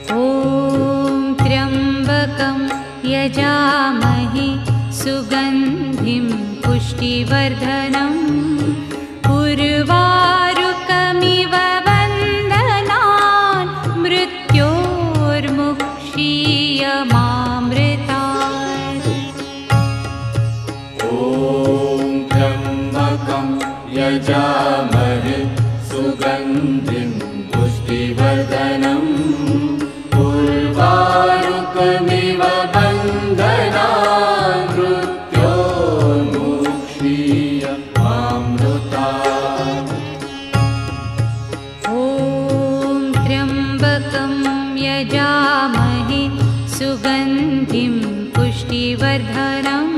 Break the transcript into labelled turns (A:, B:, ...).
A: ॐ त्र्यम्बकं यजामहे सुगन्धिं पुष्टिवर्धनम् उर्वारुकमिव बन्धनान् मृत्योर्मुक्षीयमामृतात्।
B: ॐ त्र्यम्बकं यजामहे सुगन्धिं पुष्टिवर्धनम् उर्वारुकमिव बन्धनान् मृत्योर्मुक्षीयमामृतात्।
A: ॐ त्र्यम्बकं यजामहे सुगन्धिं पुष्टिवर्धनम्